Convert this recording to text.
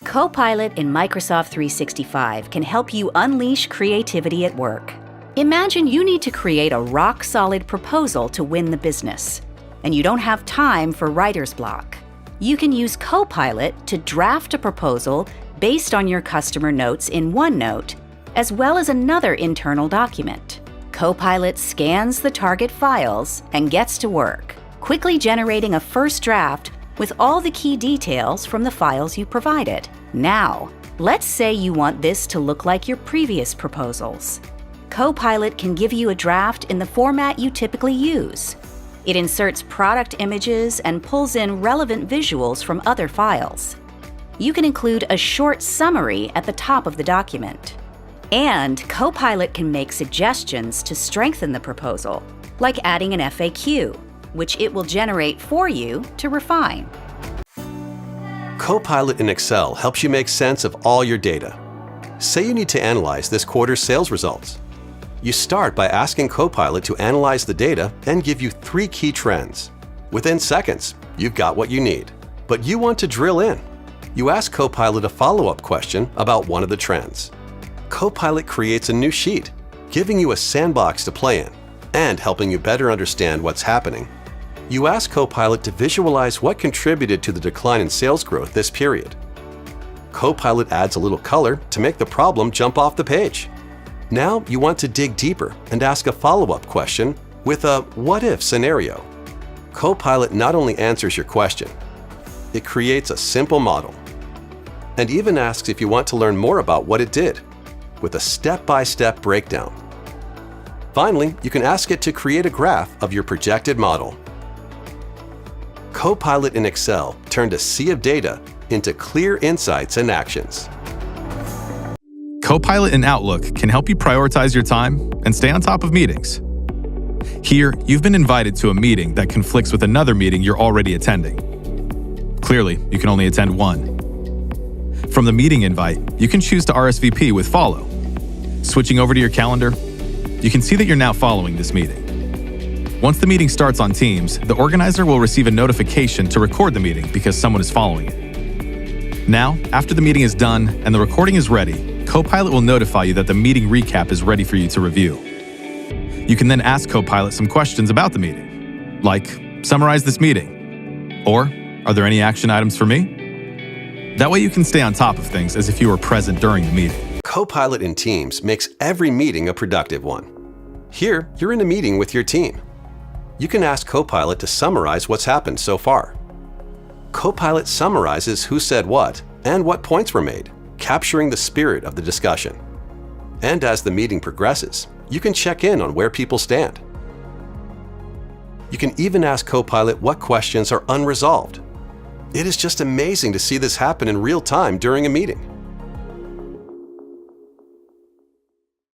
Copilot in Microsoft 365 can help you unleash creativity at work. Imagine you need to create a rock-solid proposal to win the business, and you don't have time for writer's block. You can use Copilot to draft a proposal based on your customer notes in OneNote, as well as another internal document. Copilot scans the target files and gets to work, quickly generating a first draft with all the key details from the files you provided. Now, let's say you want this to look like your previous proposals. Copilot can give you a draft in the format you typically use. It inserts product images and pulls in relevant visuals from other files. You can include a short summary at the top of the document. And Copilot can make suggestions to strengthen the proposal, like adding an FAQ, which it will generate for you to refine. Copilot in Excel helps you make sense of all your data. Say you need to analyze this quarter's sales results. You start by asking Copilot to analyze the data and give you 3 key trends. Within seconds, you've got what you need. But you want to drill in. You ask Copilot a follow-up question about one of the trends. Copilot creates a new sheet, giving you a sandbox to play in and helping you better understand what's happening. You ask Copilot to visualize what contributed to the decline in sales growth this period. Copilot adds a little color to make the problem jump off the page. Now you want to dig deeper and ask a follow-up question with a what-if scenario. Copilot not only answers your question, it creates a simple model and even asks if you want to learn more about what it did with a step-by-step breakdown. Finally, you can ask it to create a graph of your projected model. Copilot in Excel turned a sea of data into clear insights and actions. Copilot in Outlook can help you prioritize your time and stay on top of meetings. Here, you've been invited to a meeting that conflicts with another meeting you're already attending. Clearly, you can only attend one. From the meeting invite, you can choose to RSVP with follow. Switching over to your calendar, you can see that you're now following this meeting. Once the meeting starts on Teams, the organizer will receive a notification to record the meeting because someone is following it. Now, after the meeting is done and the recording is ready, Copilot will notify you that the meeting recap is ready for you to review. You can then ask Copilot some questions about the meeting, like, summarize this meeting, or, are there any action items for me? That way you can stay on top of things as if you were present during the meeting. Copilot in Teams makes every meeting a productive one. Here, you're in a meeting with your team. You can ask Copilot to summarize what's happened so far. Copilot summarizes who said what and what points were made, capturing the spirit of the discussion. And as the meeting progresses, you can check in on where people stand. You can even ask Copilot what questions are unresolved. It is just amazing to see this happen in real time during a meeting.